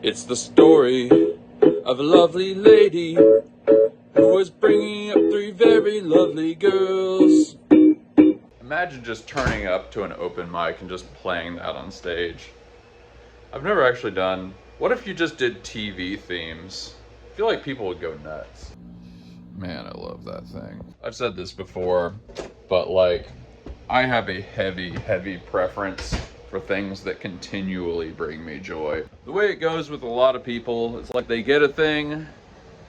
It's the story of a lovely lady who was bringing up three very lovely girls. Imagine just turning up to an open mic and just playing that on stage. I've never actually done. What if you just did TV themes? I feel like people would go nuts. Man, I love that thing. I've said this before, but like, I have a heavy preference for things that continually bring me joy. The way it goes with a lot of people, it's like they get a thing,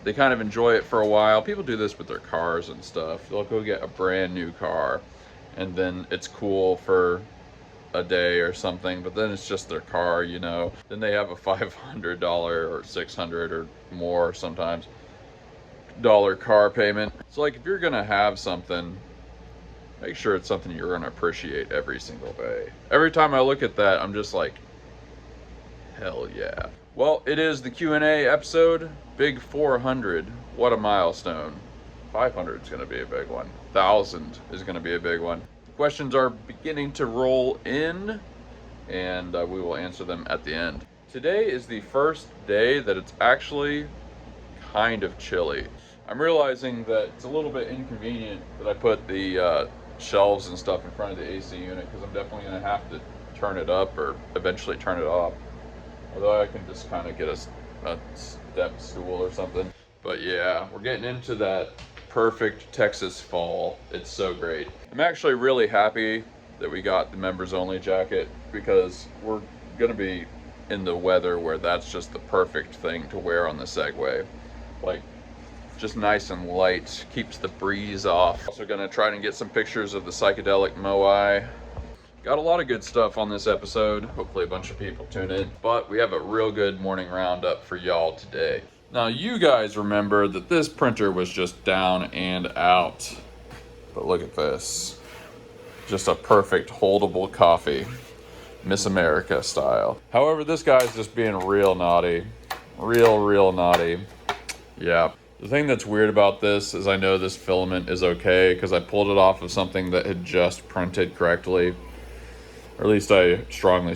they kind of enjoy it for a while. People do this with their cars and stuff. They'll go get a brand new car, and then it's cool for a day or something, but then it's just their car, you know. Then they have a $500 or $600 or more sometimes dollar car payment. So like, if you're gonna have something, make sure it's something you're gonna appreciate every single day. Every time I look at that, I'm just like, hell yeah. Well, it is the Q&A episode. Big 400, what a milestone. 500 is gonna be a big one. 1,000 is gonna be a big one. Questions are beginning to roll in, and we will answer them at the end. Today is the first day that it's actually kind of chilly. I'm realizing that it's a little bit inconvenient that I put the shelves and stuff in front of the AC unit, because I'm definitely going to have to turn it up or eventually turn it off. Although I can just kind of get a step stool or something. But yeah, we're getting into that perfect Texas fall. It's so great. I'm actually really happy that we got the members only jacket, because we're gonna be in the weather where that's just the perfect thing to wear on the Segway. Like, just nice and light, keeps the breeze off. Also gonna try and get some pictures of the psychedelic moai. Got a lot of good stuff on this episode. Hopefully a bunch of people tune in, but we have a real good morning roundup for y'all today. Now, you guys remember that this printer was just down and out, but look at this. Just a perfect holdable coffee, Miss America style. However, this guy's just being real naughty, real naughty. Yeah. The thing that's weird about this is I know this filament is okay because I pulled it off of something that had just printed correctly. Or at least I strongly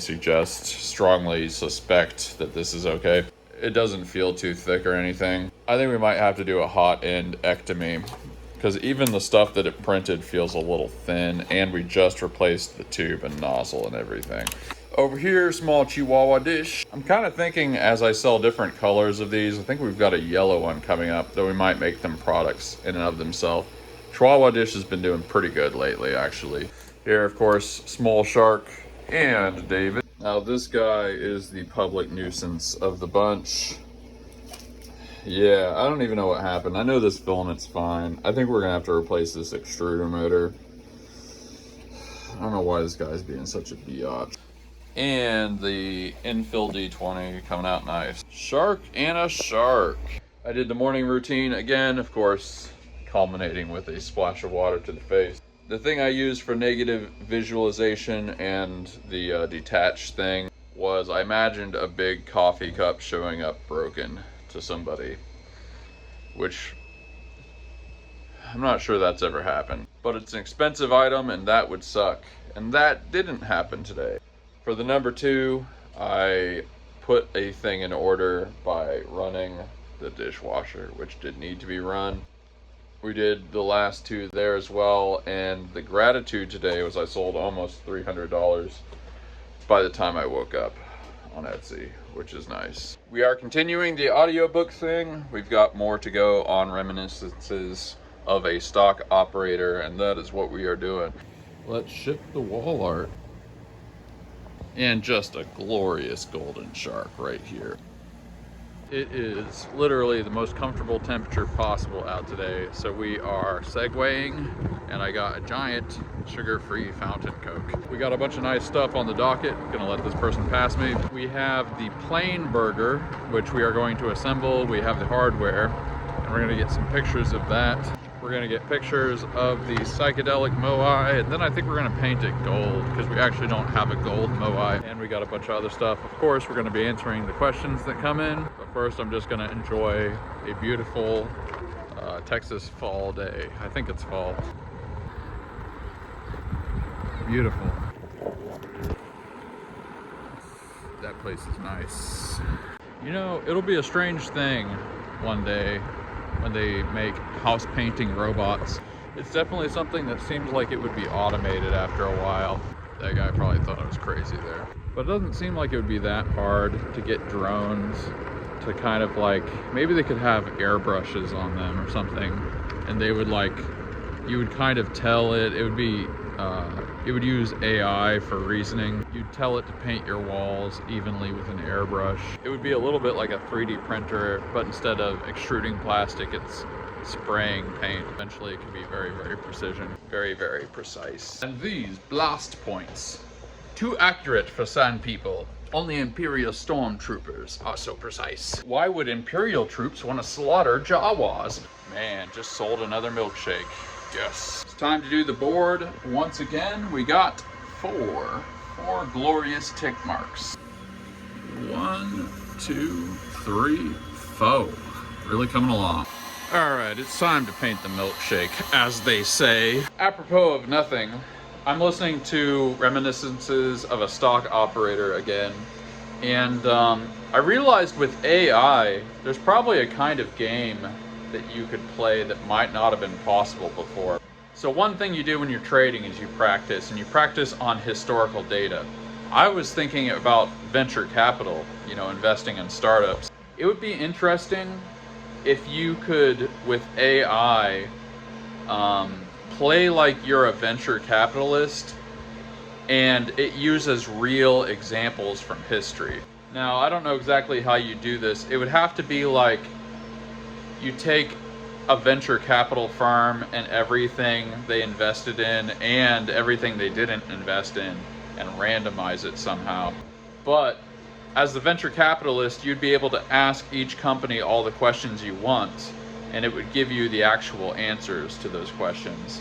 suspect that this is okay. It doesn't feel too thick or anything. I think we might have to do a hot end ectomy, because even the stuff that it printed feels a little thin, and we just replaced the tube and nozzle and everything. Over here, small Chihuahua dish. I'm kind of thinking, as I sell different colors of these, I think we've got a yellow one coming up, though we might make them products in and of themselves. Chihuahua dish has been doing pretty good lately, actually. Here, of course, Small Shark and David. Now, this guy is the public nuisance of the bunch. Yeah, I don't even know what happened. I know this filament's fine. I think we're gonna have to replace this extruder motor. I don't know why this guy's being such a biatch. And the infill D20 coming out nice. Shark and a shark. I did the morning routine again, of course, culminating with a splash of water to the face. The thing I used for negative visualization and the detached thing was I imagined a big coffee cup showing up broken to somebody, which I'm not sure that's ever happened. But it's an expensive item, and that would suck. And that didn't happen today. For the number 2, I put a thing in order by running the dishwasher, which did need to be run. We did the last 2 there as well, and the gratitude today was I sold almost $300 by the time I woke up on Etsy, which is nice. We are continuing the audiobook thing. We've got more to go on reminiscences of a stock operator, and that is what we are doing. Let's ship the wall art. And just a glorious golden shark right here. It is literally the most comfortable temperature possible out today, so we are segwaying, and I got a giant sugar-free fountain Coke. We got a bunch of nice stuff on the docket. Gonna let this person pass me. We have the plain burger, which we are going to assemble. We have the hardware, and we're gonna get some pictures of that. We're gonna get pictures of the psychedelic moai, and then I think we're gonna paint it gold, because we actually don't have a gold moai. And we got a bunch of other stuff. Of course, we're gonna be answering the questions that come in, but first I'm just gonna enjoy a beautiful Texas fall day. I think it's fall. Beautiful. That place is nice. You know, it'll be a strange thing one day when they make house painting robots. It's definitely something that seems like it would be automated after a while. That guy probably thought I was crazy there. But it doesn't seem like it would be that hard to get drones to kind of like, maybe they could have airbrushes on them or something, and they would like, you would kind of tell it, it would use AI for reasoning. You'd tell it to paint your walls evenly with an airbrush. It would be a little bit like a 3D printer, but instead of extruding plastic, it's spraying paint. Eventually it can be very, very precision. Very, very precise. And these blast points, too accurate for sand people. Only Imperial stormtroopers are so precise. Why would Imperial troops want to slaughter Jawas? Man, just sold another milkshake. Yes. It's time to do the board once again. We got four glorious tick marks. 1, 2, 3, 4. Really coming along. All right, it's time to paint the milkshake, as they say. Apropos of nothing, I'm listening to reminiscences of a stock operator again, and I realized with AI, there's probably a kind of game that you could play that might not have been possible before. So one thing you do when you're trading is you practice, and you practice on historical data. I was thinking about venture capital, you know, investing in startups. It would be interesting if you could, with AI, play like you're a venture capitalist and it uses real examples from history. Now, I don't know exactly how you do this. It would have to be like you take a venture capital firm and everything they invested in and everything they didn't invest in and randomize it somehow. But as the venture capitalist, you'd be able to ask each company all the questions you want, and it would give you the actual answers to those questions.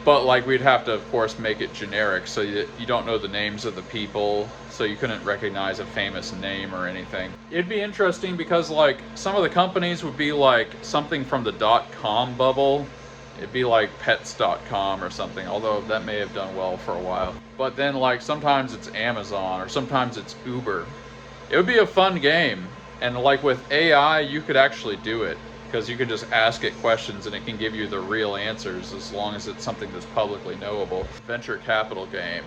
But like, we'd have to, of course, make it generic so that you don't know the names of the people, so you couldn't recognize a famous name or anything. It'd be interesting because like some of the companies would be like something from the .com bubble. It'd be like pets.com or something, although that may have done well for a while. But then like sometimes it's Amazon or sometimes it's Uber. It would be a fun game. And like with AI, you could actually do it because you can just ask it questions and it can give you the real answers as long as it's something that's publicly knowable. Venture capital game.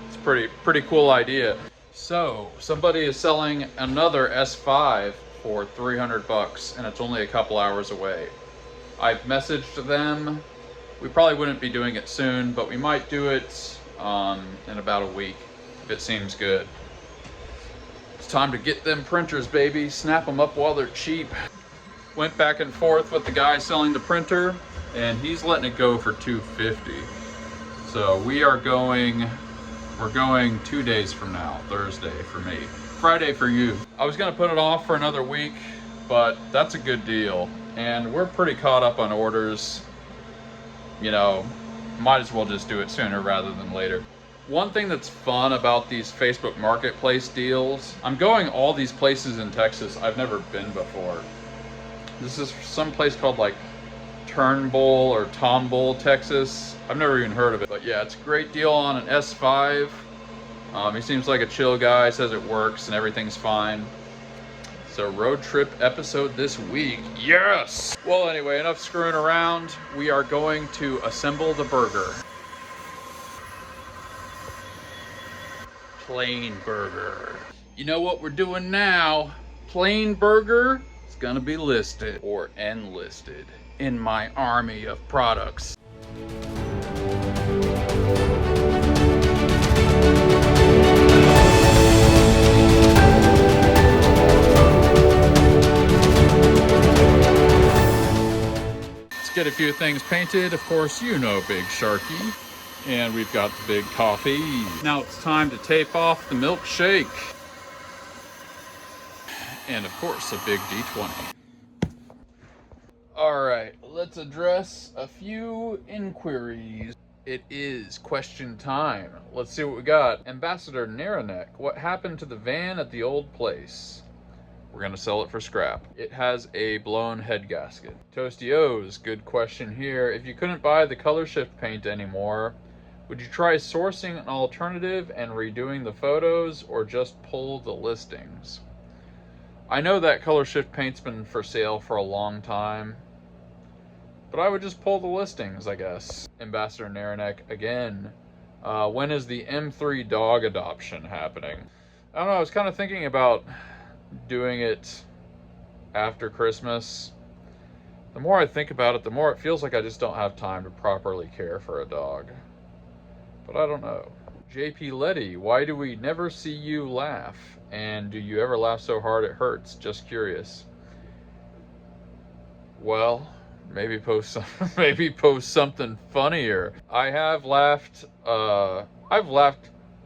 It's a pretty cool idea. So somebody is selling another S5 for $300 and it's only a couple hours away. I've messaged them. We probably wouldn't be doing it soon, but we might do it in about a week if it seems good. It's time to get them printers, baby. Snap them up while they're cheap. Went back and forth with the guy selling the printer, and he's letting it go for $250. So we're going 2 days from now, Thursday for me, Friday for you. I was gonna put it off for another week, but that's a good deal. And we're pretty caught up on orders. You know, might as well just do it sooner rather than later. One thing that's fun about these Facebook Marketplace deals, I'm going all these places in Texas I've never been before. This is some place called like Turnbull or Tomball, Texas. I've never even heard of it, but yeah, it's a great deal on an S5. He seems like a chill guy, says it works and everything's fine. So road trip episode this week, yes! Well, anyway, enough screwing around. We are going to assemble the burger. Plain burger. You know what we're doing now? Plain burger is gonna be listed or enlisted in my army of products. Get a few things painted. Of course, you know Big Sharky. And we've got the big coffee. Now it's time to tape off the milkshake. And of course, a big D20. All right, let's address a few inquiries. It is question time. Let's see what we got. Ambassador Naranek, what happened to the van at the old place? We're gonna sell it for scrap. It has a blown head gasket. Toasty O's, good question here. If you couldn't buy the color shift paint anymore, Would you try sourcing an alternative and redoing the photos, or just pull the listings? I know that color shift paint's been for sale for a long time, but I would just pull the listings, I guess. Ambassador Naranek again. When is the M3 dog adoption happening? I don't know, I was kind of thinking about doing it after Christmas. The more I think about it, the more it feels like I just don't have time to properly care for a dog. But I don't know. JP Letty, why do we never see you laugh? And do you ever laugh so hard it hurts? Just curious. Well, maybe post something funnier. I've laughed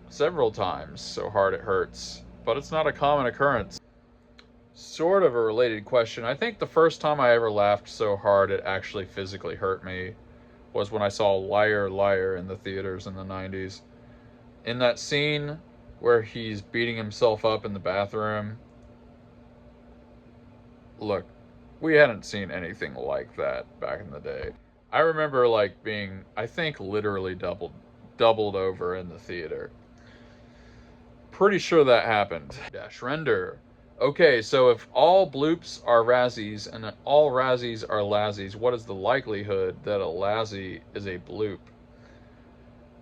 several times so hard it hurts, but it's not a common occurrence. Sort of a related question. I think the first time I ever laughed so hard it actually physically hurt me was when I saw Liar Liar in the theaters in the 90s. In that scene where he's beating himself up in the bathroom. Look, we hadn't seen anything like that back in the day. I remember like being, I think, literally doubled over in the theater. Pretty sure that happened. Dash render. Okay, so if all bloops are Razzies and all Razzies are Lazzies, what is the likelihood that a Lazzie is a bloop?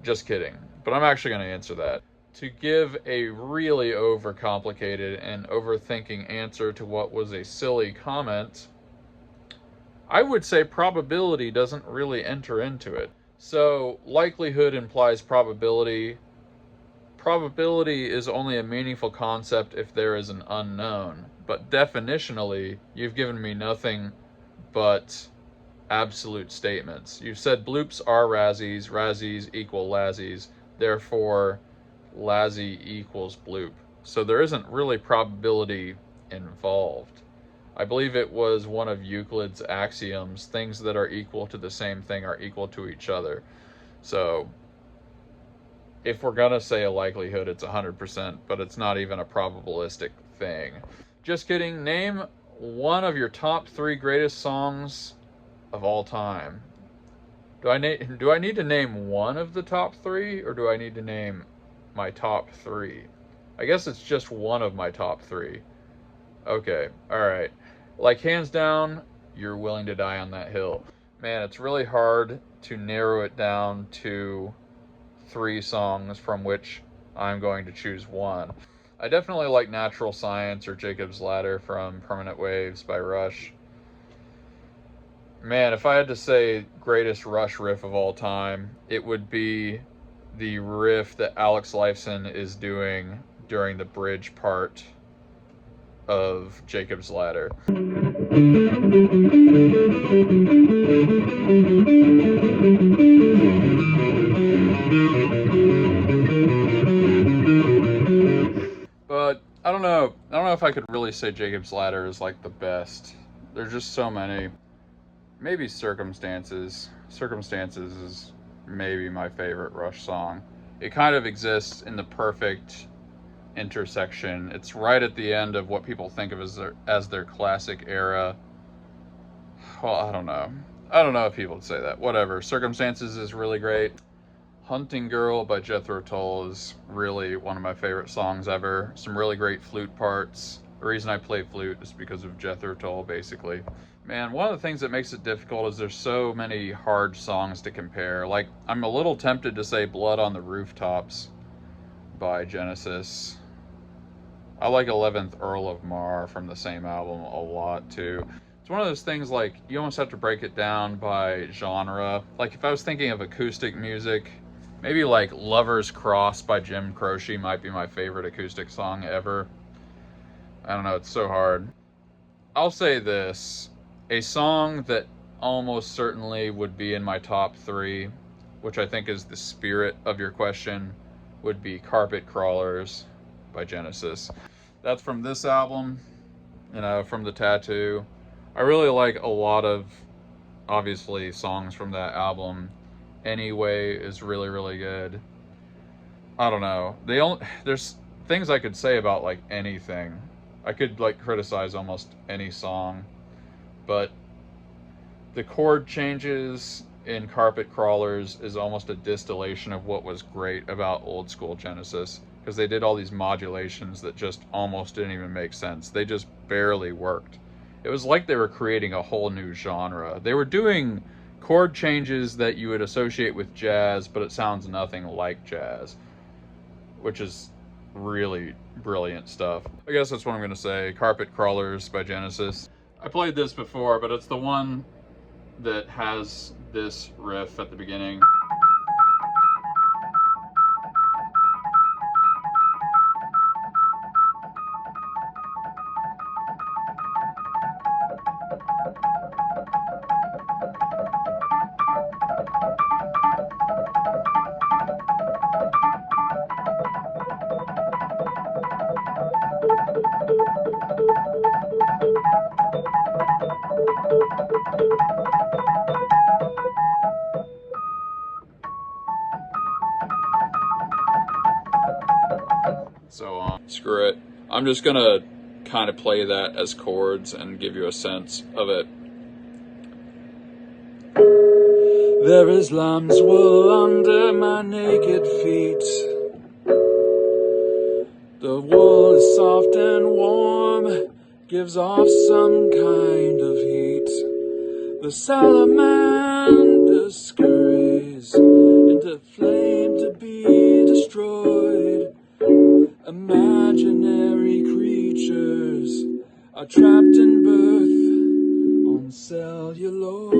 Just kidding. But I'm actually going to answer that. To give a really overcomplicated and overthinking answer to what was a silly comment, I would say probability doesn't really enter into it. So likelihood implies probability. Probability is only a meaningful concept if there is an unknown. But definitionally, you've given me nothing but absolute statements. You've said bloops are Razzies, Razzies equal Lazzies, therefore Lazzie equals bloop. So there isn't really probability involved. I believe it was one of Euclid's axioms, things that are equal to the same thing are equal to each other. So if we're gonna say a likelihood, it's 100%, but it's not even a probabilistic thing. Just kidding. Name one of your top 3 greatest songs of all time. Do I need to name one of the top 3, or do I need to name my top 3? I guess it's just one of my top 3. Okay, alright. Like, hands down, You're Willing to Die on That Hill. Man, it's really hard to narrow it down to 3 songs from which I'm going to choose one. I definitely like Natural Science or Jacob's Ladder from Permanent Waves by Rush. Man, if I had to say greatest Rush riff of all time, it would be the riff that Alex Lifeson is doing during the bridge part of Jacob's Ladder. But I don't know if I could really say Jacob's Ladder is like the best. There's just so many. Maybe Circumstances. Circumstances is maybe my favorite Rush song. It kind of exists in the perfect intersection. It's right at the end of what people think of as their classic era. Well, I don't know if people would say that. Whatever. Circumstances is really great. Hunting Girl by Jethro Tull is really one of my favorite songs ever. Some really great flute parts. The reason I play flute is because of Jethro Tull, basically. Man, one of the things that makes it difficult is there's so many hard songs to compare. Like, I'm a little tempted to say Blood on the Rooftops by Genesis. I like 11th Earl of Mar from the same album a lot, too. It's one of those things, like, you almost have to break it down by genre. Like, if I was thinking of acoustic music, maybe, like, Lover's Cross by Jim Croce might be my favorite acoustic song ever. I don't know, it's so hard. I'll say this. A song that almost certainly would be in my top 3, which I think is the spirit of your question, would be Carpet Crawlers by Genesis. That's from this album, from The Tattoo. I really like a lot of, obviously, songs from that album. Anyway is really, really good. I don't know. There's things I could say about, like, anything. I could, like, criticize almost any song. But the chord changes in Carpet Crawlers is almost a distillation of what was great about old school Genesis, because they did all these modulations that just almost didn't even make sense. They just barely worked. It was like they were creating a whole new genre. They were doing chord changes that you would associate with jazz, but it sounds nothing like jazz, which is really brilliant stuff. I guess that's what I'm gonna say. Carpet Crawlers by Genesis. I played this before, but it's the one that has this riff at the beginning. So screw it. I'm just gonna kind of play that as chords and give you a sense of it. There is lamb's wool under my naked feet. The wool is soft and warm, gives off some kind of heat. The salamander scurries into flame to be destroyed. Imaginary creatures are trapped in birth on celluloid.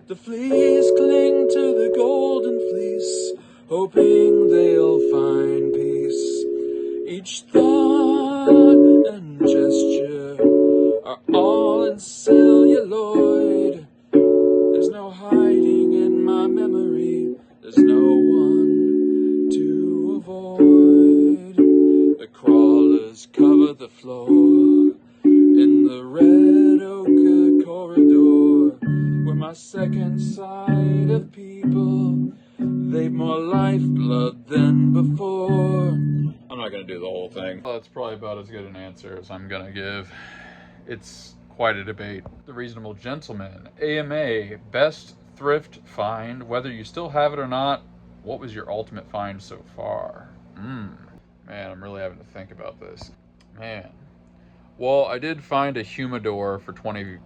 The fleas cling to the golden fleece, hoping they'll find peace. Each thought and gesture are all in celluloid. There's no hiding in my memory, there's no one to avoid. The crawlers cover the floor in the red ochre corridor, where my second sight of people, they've more lifeblood than before. I'm not gonna do the whole thing. Well, that's probably about as good an answer as I'm gonna give. It's quite a debate. The Reasonable Gentleman, AMA, best thrift find, whether you still have it or not. What was your ultimate find so far? Man, I'm really having to think about this. Man. Well, I did find a humidor for 20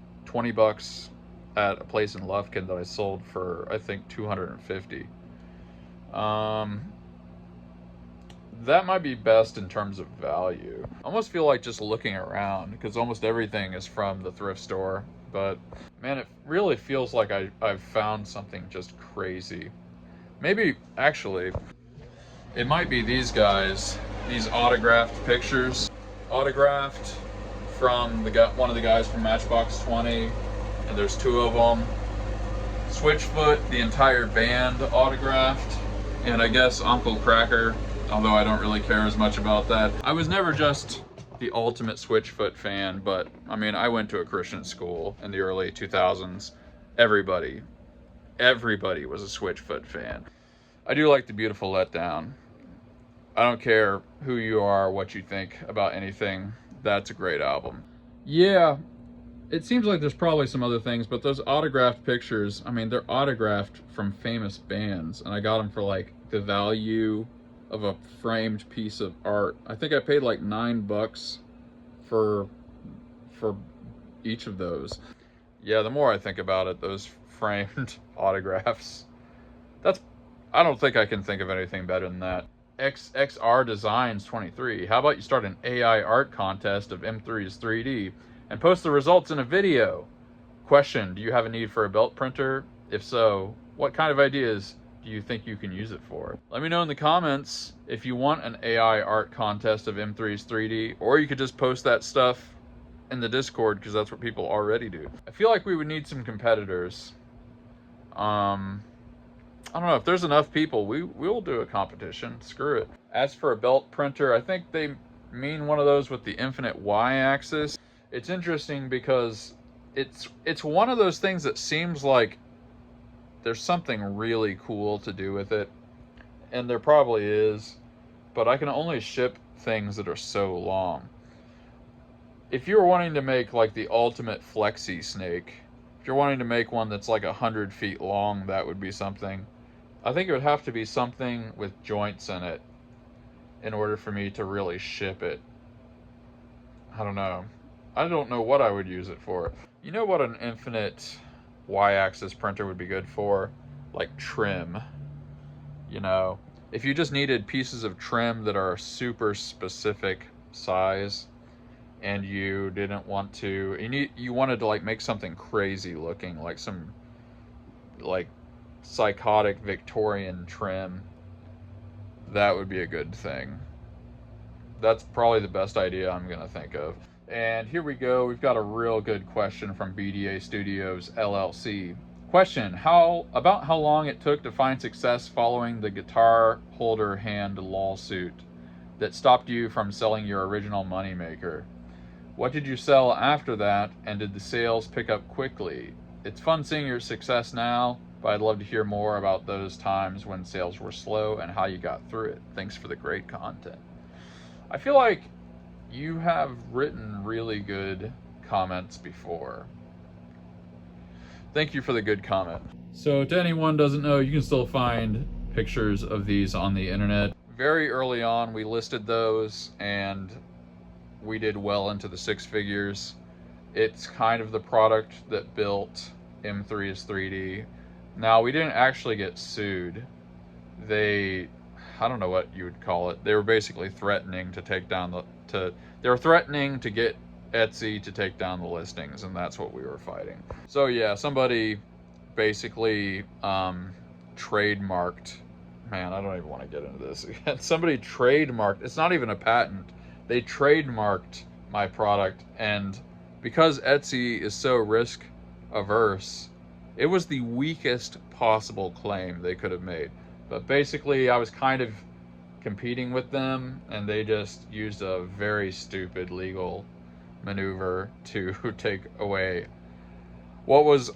bucks at a place in Lufkin that I sold for, I think, 250. That might be best in terms of value. I almost feel like just looking around, because almost everything is from the thrift store. But man, it really feels like I've found something just crazy. Maybe, actually, it might be these guys, these autographed pictures. Autographed from one of the guys from Matchbox 20, and there's two of them. Switchfoot, the entire band autographed, and I guess Uncle Cracker, although I don't really care as much about that. I was never just the ultimate Switchfoot fan, but I mean, I went to a Christian school in the early 2000s. Everybody was a Switchfoot fan. I do like The Beautiful Letdown. I don't care who you are, what you think about anything. That's a great album. Yeah, it seems like there's probably some other things, but those autographed pictures, I mean, they're autographed from famous bands, and I got them for like the value of a framed piece of art. I think I paid like $9 for each of those. Yeah, the more I think about it, those framed autographs, I don't think I can think of anything better than that. XR Designs 23. How about you start an AI art contest of M3's 3D and post the results in a video? Question, do you have a need for a belt printer? If so, what kind of ideas do you think you can use it for? Let me know in the comments if you want an AI art contest of M3's 3D, or you could just post that stuff in the Discord, because that's what people already do. I feel like we would need some competitors. I don't know, if there's enough people, we'll do a competition. Screw it. As for a belt printer, I think they mean one of those with the infinite y-axis. It's interesting because it's one of those things that seems like there's something really cool to do with it, and there probably is, but I can only ship things that are so long. if you're wanting to make like the ultimate flexi snake, if you're wanting to make one that's like 100 feet long, that would be something. I think it would have to be something with joints in it in order for me to really ship it. I don't know. I don't know what I would use it for. You know what an infinite y-axis printer would be good for? Like trim. You know, if you just needed pieces of trim that are a super specific size, and you didn't want to, you wanted to like make something crazy looking, like some like psychotic Victorian trim, that would be a good thing. That's probably the best idea I'm gonna think of. And here we go. We've got a real good question from BDA Studios LLC. Question: how long it took to find success following the guitar holder hand lawsuit that stopped you from selling your original moneymaker? What did you sell after that, and did the sales pick up quickly? It's fun seeing your success now, but I'd love to hear more about those times when sales were slow and how you got through it. Thanks for the great content. I feel like you have written really good comments before. Thank you for the good comment. So to anyone who doesn't know, you can still find pictures of these on the internet. Very early on, we listed those and we did well into the 6 figures. It's kind of the product that built M3's 3D. Now, we didn't actually get sued. I don't know what you would call it. They were basically threatening to take down they were threatening to get Etsy to take down the listings, and that's what we were fighting. So yeah, somebody basically trademarked, man, I don't even want to get into this again. Somebody trademarked, it's not even a patent, they trademarked my product, and because Etsy is so risk averse, it was the weakest possible claim they could have made. But basically, I was kind of competing with them, and they just used a very stupid legal maneuver to take away what was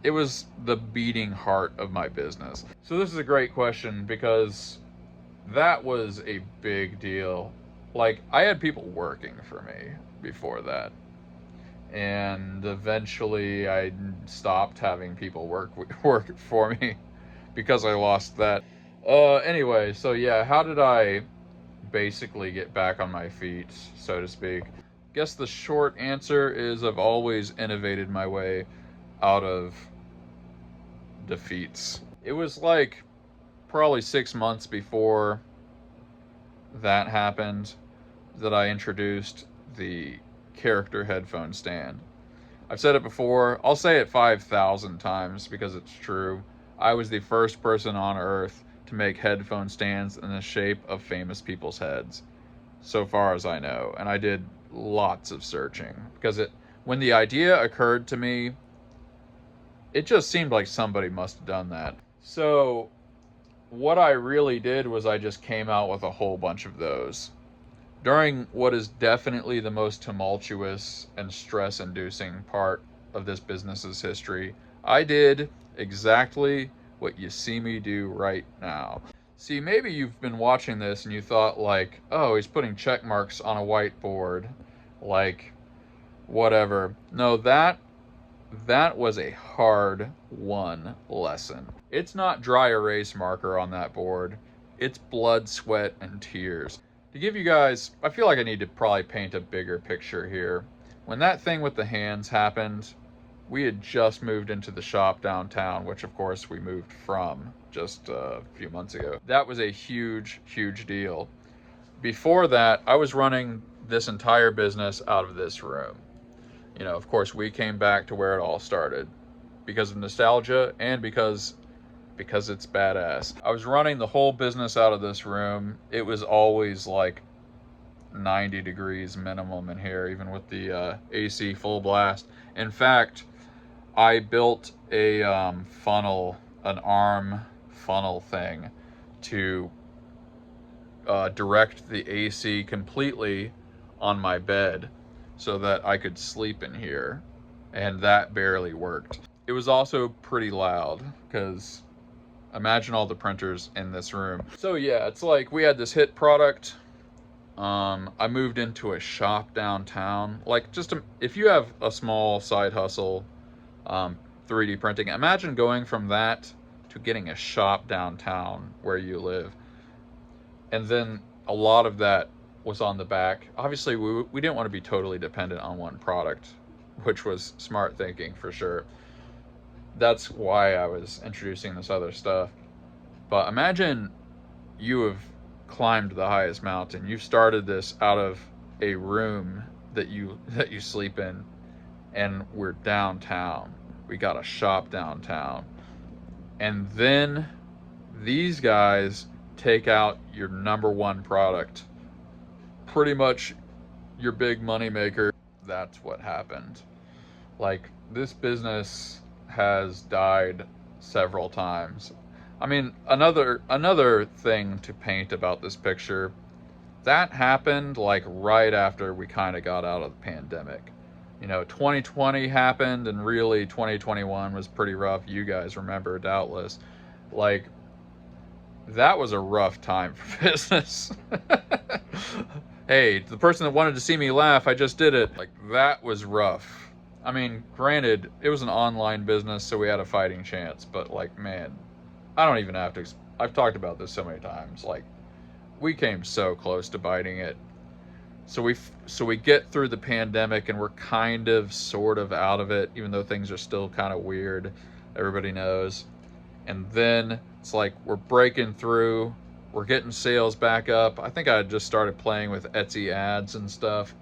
it was the beating heart of my business. So this is a great question because that was a big deal. Like, I had people working for me before that, and eventually I stopped having people work for me because I lost that. Anyway, so yeah, how did I basically get back on my feet, so to speak? Guess the short answer is I've always innovated my way out of defeats. It was like probably 6 months before that happened that I introduced the character headphone stand. I've said it before, I'll say it 5,000 times because it's true. I was the first person on earth to make headphone stands in the shape of famous people's heads, so far as I know. And I did lots of searching because when the idea occurred to me, it just seemed like somebody must have done that. So what I really did was I just came out with a whole bunch of those. During what is definitely the most tumultuous and stress-inducing part of this business's history, I did exactly what you see me do right now. See, maybe you've been watching this and you thought like, oh, he's putting check marks on a whiteboard, like, whatever. No, that was a hard-won lesson. It's not dry erase marker on that board. It's blood, sweat, and tears. To give you guys, I feel like I need to probably paint a bigger picture here. When that thing with the hands happened, we had just moved into the shop downtown, which of course we moved from just a few months ago. That was a huge, huge deal. Before that, I was running this entire business out of this room. You know, of course, we came back to where it all started because of nostalgia and because it's badass. I was running the whole business out of this room. It was always like 90 degrees minimum in here, even with the AC full blast. In fact, I built a funnel, an arm funnel thing to direct the AC completely on my bed so that I could sleep in here, and that barely worked. It was also pretty loud because imagine all the printers in this room. So yeah, it's like we had this hit product, I moved into a shop downtown. Like, if you have a small side hustle, 3D printing, imagine going from that to getting a shop downtown where you live. And then a lot of that was on the back. Obviously, we didn't want to be totally dependent on one product, which was smart thinking for sure. That's why I was introducing this other stuff. But imagine you have climbed the highest mountain. You started this out of a room that you sleep in, and we're downtown. We got a shop downtown. And then these guys take out your number one product, pretty much your big money maker. That's what happened. Like, this business has died several times. I mean, another thing to paint about this picture, that happened like right after we kind of got out of the pandemic. 2020 happened, and really 2021 was pretty rough. You guys remember, doubtless. Like, that was a rough time for business. Hey, the person that wanted to see me laugh, I just did it. Like, that was rough. I mean, granted, it was an online business, so we had a fighting chance, but like, man, I don't even have to, I've talked about this so many times. Like, we came so close to biting it. So we get through the pandemic, and we're kind of sort of out of it, even though things are still kind of weird. Everybody knows. And then it's like we're breaking through. We're getting sales back up. I think I just started playing with Etsy ads and stuff.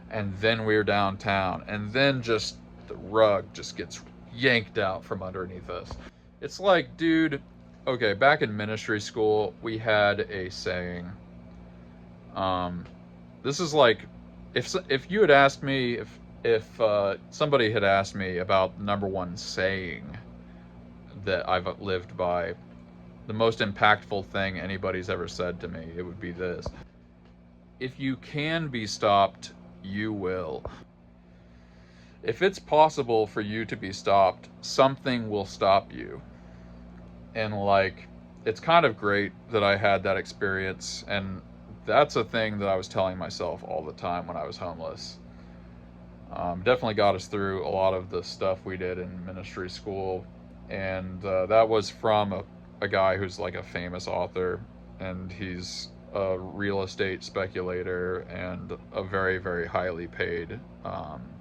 And then we're downtown. And then just the rug just gets yanked out from underneath us. It's like, dude, okay, back in ministry school, we had a saying. This is like, if you had asked me, if somebody had asked me about the number one saying that I've lived by, the most impactful thing anybody's ever said to me, it would be this: if you can be stopped, you will. If it's possible for you to be stopped, something will stop you. And like, it's kind of great that I had that experience, and that's a thing that I was telling myself all the time when I was homeless. Definitely got us through a lot of the stuff we did in ministry school. And that was from a guy who's like a famous author, and he's a real estate speculator and a very, very highly paid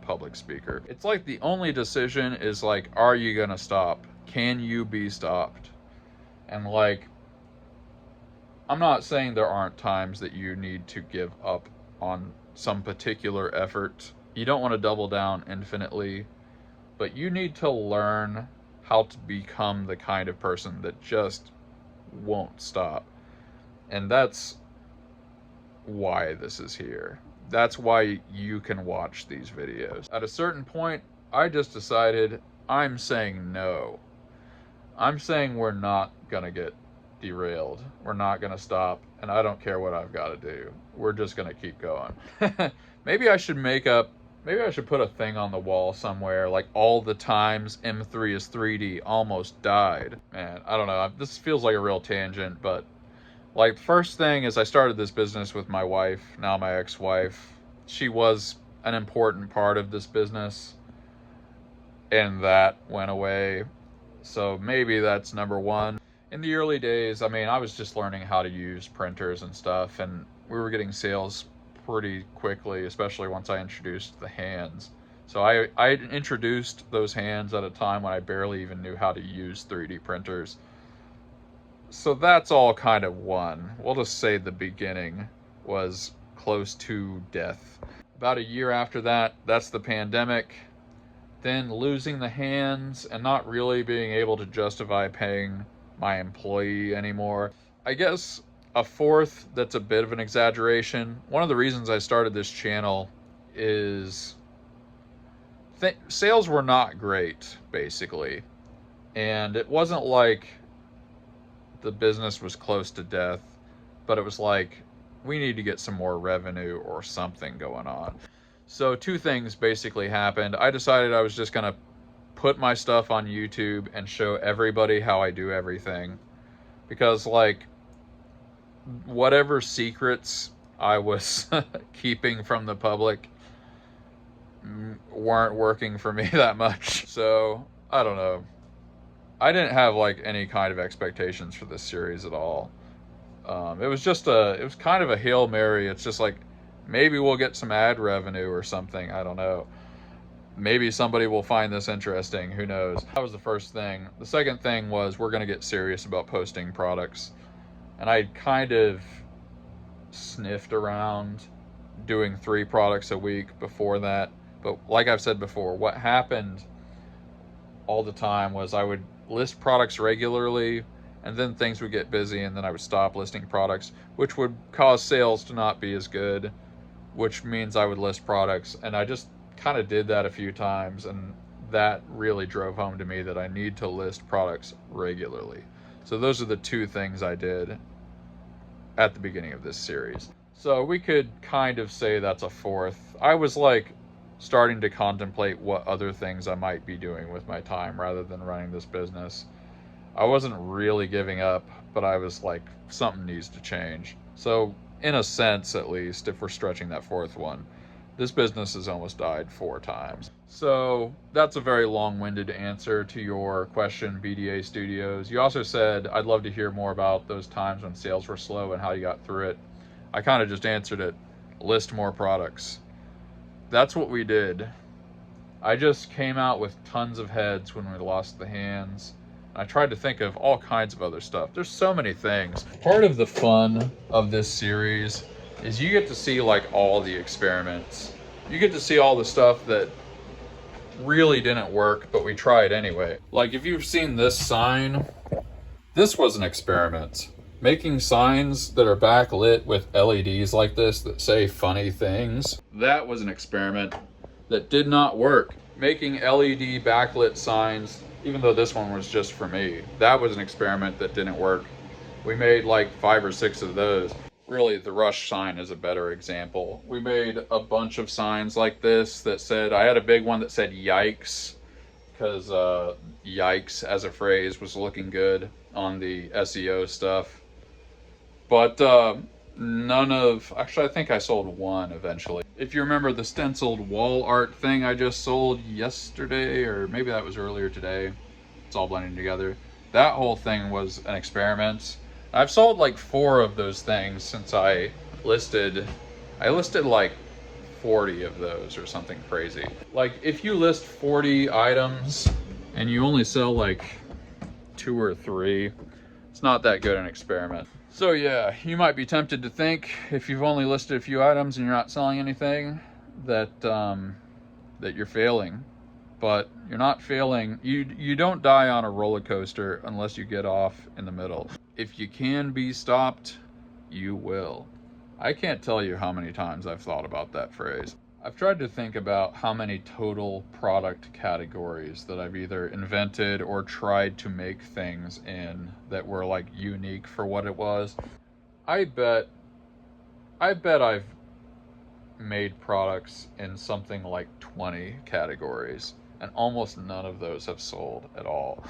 public speaker. It's like the only decision is like, are you gonna stop? Can you be stopped? And like, I'm not saying there aren't times that you need to give up on some particular effort. You don't want to double down infinitely, but you need to learn how to become the kind of person that just won't stop. And that's why this is here. That's why you can watch these videos. At a certain point, I just decided I'm saying no. I'm saying we're not gonna get derailed. We're not gonna stop, and I don't care what I've got to do. We're just gonna keep going. Maybe I should put a thing on the wall somewhere, like all the times M3 is 3D almost died. Man, I don't know. This feels like a real tangent, but like, first thing is I started this business with my wife, now my ex-wife. She was an important part of this business, and that went away. So maybe that's number one. In the early days, I mean, I was just learning how to use printers and stuff, and we were getting sales pretty quickly, especially once I introduced the hands. So I introduced those hands at a time when I barely even knew how to use 3D printers. So that's all kind of one. We'll just say the beginning was close to death. About a year after that, that's the pandemic. Then losing the hands and not really being able to justify paying my employee anymore. I guess a fourth that's a bit of an exaggeration. One of the reasons I started this channel is sales were not great, basically. And it wasn't like the business was close to death, but it was like, we need to get some more revenue or something going on. So two things basically happened. I decided I was just gonna put my stuff on YouTube and show everybody how I do everything, because like, whatever secrets I was keeping from the public weren't working for me that much. So, I don't know. I didn't have like any kind of expectations for this series at all. It was kind of a Hail Mary. It's just like, maybe we'll get some ad revenue or something. I don't know. Maybe somebody will find this interesting. Who knows? That was the first thing. The second thing was, we're going to get serious about posting products. And I kind of sniffed around doing 3 products a week before that. But like I've said before, what happened all the time was I would list products regularly, and then things would get busy, and then I would stop listing products, which would cause sales to not be as good, which means I would list products. And I just kind of did that a few times, and that really drove home to me that I need to list products regularly. So those are the 2 things I did at the beginning of this series. So we could kind of say that's a 4th. I was like starting to contemplate what other things I might be doing with my time rather than running this business. I wasn't really giving up, but I was like, something needs to change. So in a sense, at least, if we're stretching that 4th one, this business has almost died 4 times. So that's a very long-winded answer to your question, BDA Studios. You also said, I'd love to hear more about those times when sales were slow and how you got through it. I kind of just answered it. List more products. That's what we did. I just came out with tons of heads when we lost the hands. I tried to think of all kinds of other stuff. There's so many things. Part of the fun of this series is you get to see like all the experiments. You get to see all the stuff that really didn't work, but we tried anyway. Like, if you've seen this sign, this was an experiment. Making signs that are backlit with LEDs like this that say funny things, that was an experiment that did not work. Making LED backlit signs, even though this one was just for me, that was an experiment that didn't work. We made like 5 or 6 of those. Really, the Rush sign is a better example. We made a bunch of signs like this that said, I had a big one that said yikes, because yikes as a phrase was looking good on the SEO stuff. But actually I think I sold one eventually. If you remember the stenciled wall art thing I just sold yesterday, or maybe that was earlier today, it's all blending together. That whole thing was an experiment. I've sold like 4 of those things since I listed like 40 of those or something crazy. Like, if you list 40 items and you only sell like 2 or 3, it's not that good an experiment. So yeah, you might be tempted to think, if you've only listed a few items and you're not selling anything, that that you're failing. But you're not failing. You don't die on a roller coaster unless you get off in the middle. If you can be stopped, you will. I can't tell you how many times I've thought about that phrase. I've tried to think about how many total product categories that I've either invented or tried to make things in that were like unique for what it was. I bet I've made products in something like 20 categories, and almost none of those have sold at all.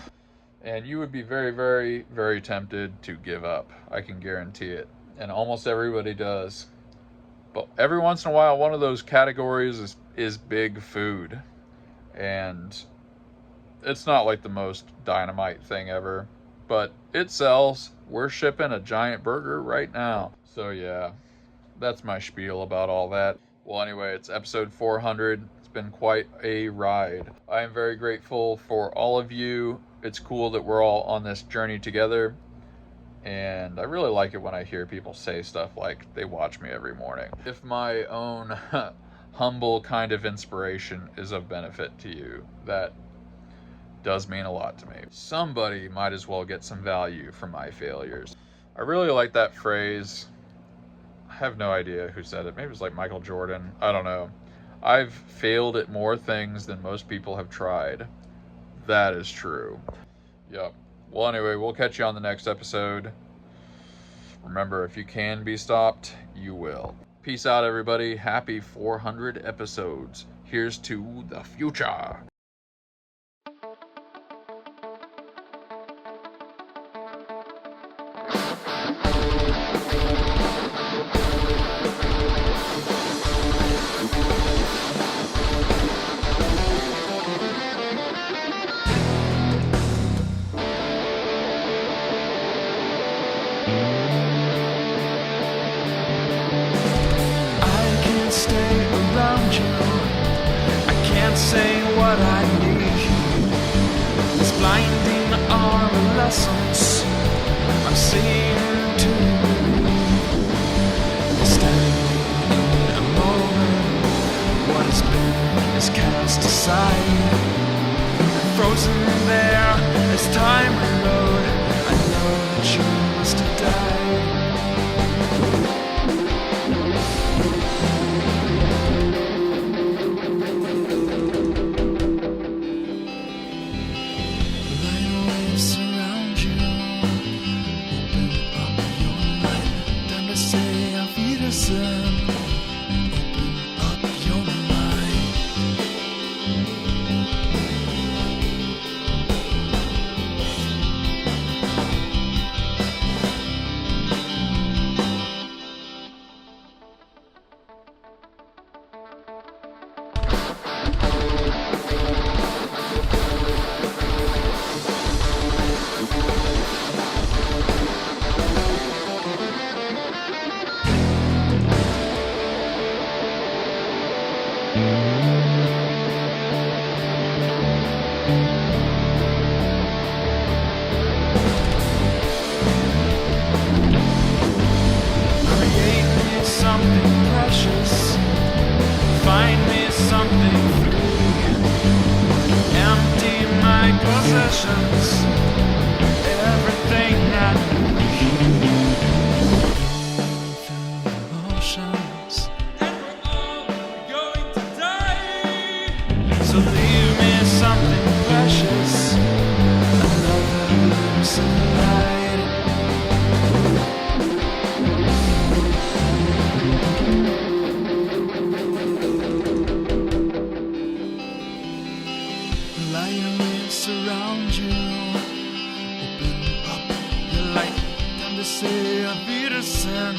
And you would be very, very, very tempted to give up. I can guarantee it. And almost everybody does. But every once in a while, one of those categories is big food. And it's not like the most dynamite thing ever, but it sells. We're shipping a giant burger right now. So yeah, that's my spiel about all that. Well, anyway, it's episode 400. It's been quite a ride. I am very grateful for all of you. It's cool that we're all on this journey together. And I really like it when I hear people say stuff like they watch me every morning. If my own humble kind of inspiration is of benefit to you, that does mean a lot to me. Somebody might as well get some value from my failures. I really like that phrase. I have no idea who said it. Maybe it was like Michael Jordan. I don't know. I've failed at more things than most people have tried. That is true. Yep. Well, anyway, we'll catch you on the next episode. Remember, if you can be stopped, you will. Peace out, everybody. Happy 400 episodes. Here's to the future. what I need. This blinding arm of lessons I'm seeing to standing in a moment. What has been is cast aside, frozen there as time rode. I know that you must have died. Light waves surround you. Open up your mind. Time to say auf Wiedersehen. Open up your mind. Create me something precious. Find me something free. Empty my possessions. Everything I need. Through emotions. And we're all going to die. So leave me something precious. A love that lives in the light. Lion waves surround you. Open up your light. Time to say auf Wiedersehen.